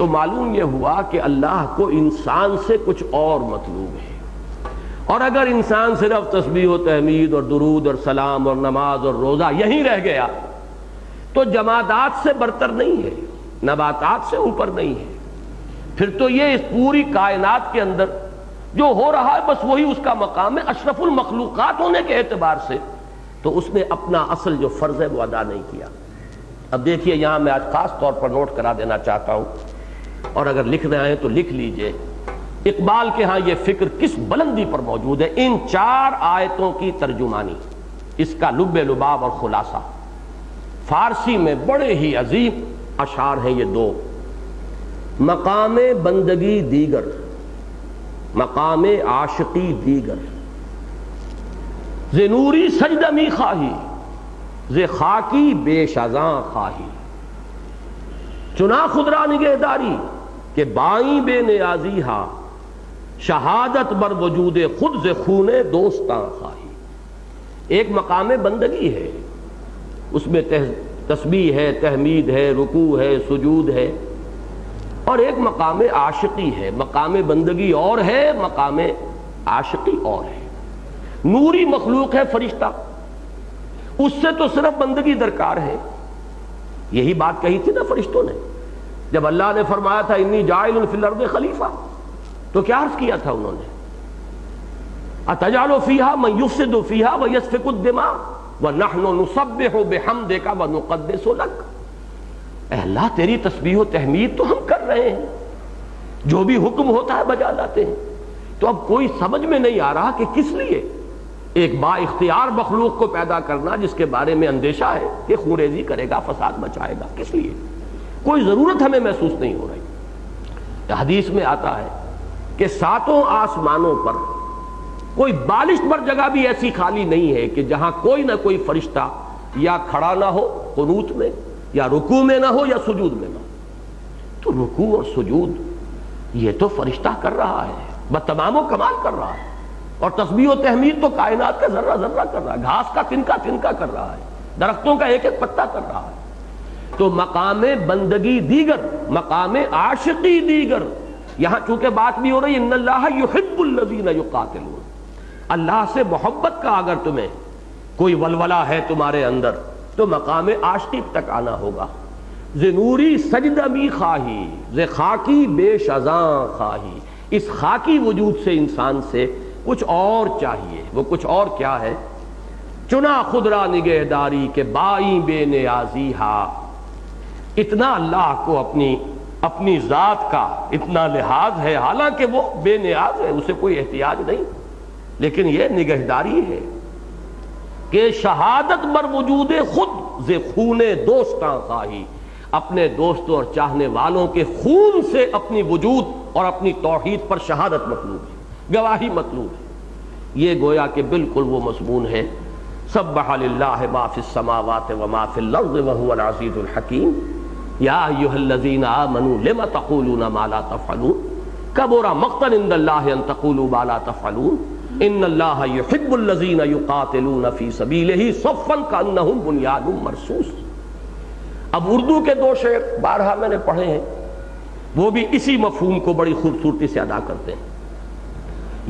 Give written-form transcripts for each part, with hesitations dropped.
تو معلوم یہ ہوا کہ اللہ کو انسان سے کچھ اور مطلوب ہے، اور اگر انسان صرف تسبیح و تحمید اور درود اور سلام اور نماز اور روزہ یہیں رہ گیا تو جمادات سے برتر نہیں ہے، نباتات سے اوپر نہیں ہے، پھر تو یہ اس پوری کائنات کے اندر جو ہو رہا ہے بس وہی اس کا مقام ہے، اشرف المخلوقات ہونے کے اعتبار سے تو اس نے اپنا اصل جو فرض ہے وہ ادا نہیں کیا۔ اب دیکھیے یہاں میں آج خاص طور پر نوٹ کرا دینا چاہتا ہوں، اور اگر لکھ رہے ہیں تو لکھ لیجئے، اقبال کے ہاں یہ فکر کس بلندی پر موجود ہے۔ ان 4 آیتوں کی ترجمانی، اس کا لب لباب اور خلاصہ فارسی میں بڑے ہی عظیم اشعار ہیں یہ 2۔ مقام بندگی دیگر، مقام عاشقی دیگر، ز نوری سجدہ می خواہی، ز خاکی بیش ازاں خواہی، چنا خود را نگہداری کہ بائیں بے نیازی ہا، شہادت بر وجود خود ز خون دوستاں خواہی۔ ایک مقام بندگی ہے، اس میں تسبیح ہے، تحمید ہے، رکوع ہے، سجود ہے، اور ایک مقام عاشقی ہے۔ مقام بندگی اور ہے، مقام عاشقی اور ہے۔ نوری مخلوق ہے فرشتہ، اس سے تو صرف بندگی درکار ہے۔ یہی بات کہی تھی نا فرشتوں نے جب اللہ نے فرمایا تھا انی جاعل فی الارض خلیفہ، تو کیا عرض کیا تھا انہوں نے؟ اتجعل فیہا من یفسد فیہا ویسفک الدماء ونحن نسبح بحمدک ونقدس لک۔ اے اللہ تیری تسبیح و تحمید تو ہم کر رہے ہیں، جو بھی حکم ہوتا ہے بجا لاتے ہیں، تو اب کوئی سمجھ میں نہیں آ رہا کہ کس لیے ایک با اختیار مخلوق کو پیدا کرنا جس کے بارے میں اندیشہ ہے کہ خونریزی کرے گا، فساد مچائے گا، کس لیے؟ کوئی ضرورت ہمیں محسوس نہیں ہو رہی۔ حدیث میں آتا ہے کہ 7 آسمانوں پر کوئی بالشت بھر جگہ بھی ایسی خالی نہیں ہے کہ جہاں کوئی نہ کوئی فرشتہ یا کھڑا نہ ہو قنوت میں، یا رکوع میں نہ ہو، یا سجود میں نہ ہو۔ تو رکوع اور سجود یہ تو فرشتہ کر رہا ہے، بتمام و کمال کر رہا ہے، اور تسبیح و تحمید تو کائنات کا ذرہ ذرہ کر رہا ہے، گھاس کا تنکا تنکا کر رہا ہے، درختوں کا ایک ایک پتا کر رہا ہے۔ تو مقام بندگی دیگر، مقام عاشقی دیگر۔ یہاں چونکہ بات بھی ہو رہی ان اللہ یحب الذین یقاتلون، اللہ سے محبت کا اگر تمہیں کوئی ولولہ ہے تمہارے اندر تو مقام عاشقی تک آنا ہوگا۔ ز نوری سجدہ می خواہی، ز خاکی بیش ازاں خواہی، اس خاکی وجود سے انسان سے کچھ اور چاہیے۔ وہ کچھ اور کیا ہے؟ چنا خود را نگہداری کہ بائیں بے نیازی ہا۔ اتنا اللہ کو اپنی ذات کا اتنا لحاظ ہے، حالانکہ وہ بے نیاز ہے، اسے کوئی احتیاج نہیں، لیکن یہ نگہداری ہے کہ شہادت بر وجود خود ز خون دوستاں خواہی، اپنے دوستوں اور چاہنے والوں کے خون سے اپنی وجود اور اپنی توحید پر شہادت مطلوب ہے، گواہی مطلوب ہے۔ یہ گویا کہ بالکل وہ مضمون ہے سبح للہ ما فی السماوات وما فی الارض وهو العزیز الحکیم۔ یا ایھا الذین آمنوا لم تقولون ما لا تفعلون کبر مقتا عند اللہ ان تقولوا ما لا تفعلون ان اللہ یحب الذین یقاتلون فی سبیلہ صفا کانہم بنیان مرصوص۔ اب اردو کے 2 شعر بارہا میں نے پڑھے ہیں، وہ بھی اسی مفہوم کو بڑی خوبصورتی سے ادا کرتے ہیں۔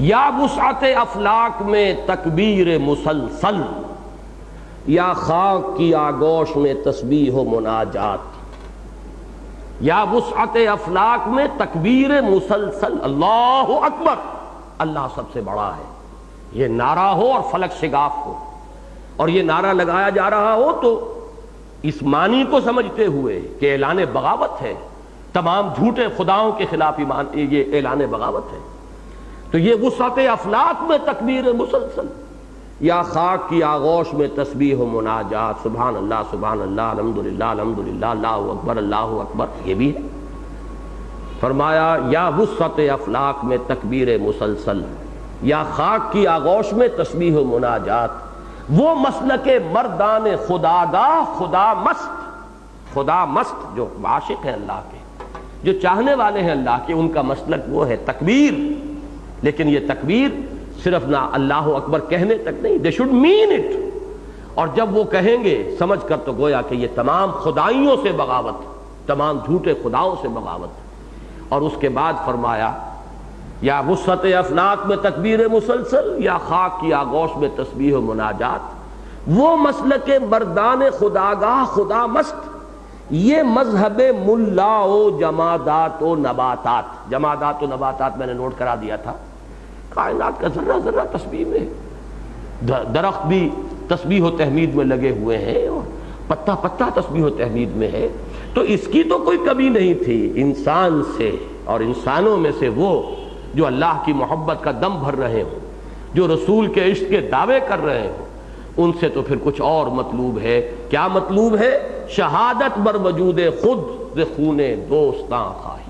یا وسعت افلاک میں تکبیر مسلسل، یا خاک کی آغوش میں تسبیح و مناجات۔ یا وسعت افلاک میں تکبیر مسلسل، اللہ اکبر، اللہ سب سے بڑا ہے، یہ نعرہ ہو اور فلک شگاف ہو، اور یہ نعرہ لگایا جا رہا ہو تو اس معنی کو سمجھتے ہوئے کہ اعلان بغاوت ہے، تمام جھوٹے خداؤں کے خلاف یہ اعلان بغاوت ہے۔ تو یہ وسعت افلاک میں تکبیر مسلسل، یا خاک کی آغوش میں تسبیح و مناجات، سبحان اللہ الحمدللہ اللہ اکبر، یہ بھی ہے۔ فرمایا یا وسعت افلاک میں تکبیر مسلسل، یا خاک کی آغوش میں تسبیح و مناجات، وہ مسلک مردان خداگاہ خدا مست جو عاشق ہیں اللہ کے، جو چاہنے والے ہیں اللہ کے، ان کا مسلک وہ ہے تکبیر۔ لیکن یہ تکبیر صرف نہ اللہ اکبر کہنے تک نہیں، they should mean it، اور جب وہ کہیں گے سمجھ کر تو گویا کہ یہ تمام خدائیوں سے بغاوت، تمام جھوٹے خداؤں سے بغاوت۔ اور اس کے بعد فرمایا یا وسعت افلاک میں تکبیر مسلسل یا خاک کی آغوش میں تسبیح و مناجات، وہ مسلک مردان خداگاہ خدا مست، یہ مذہب ملا و جمادات و نباتات۔ جمادات و نباتات میں نے نوٹ کرا دیا تھا، کائنات کا ذرہ ذرہ تسبیح میں، درخت بھی تسبیح و تحمید میں لگے ہوئے ہیں اور پتا پتا تسبیح و تحمید میں ہے، تو اس کی تو کوئی کمی نہیں تھی۔ انسان سے اور انسانوں میں سے وہ جو اللہ کی محبت کا دم بھر رہے ہوں، جو رسول کے عشق کے دعوے کر رہے ہوں، ان سے تو پھر کچھ اور مطلوب ہے۔ کیا مطلوب ہے؟ شہادت بر وجود خود ز خون دوستاں خواہی۔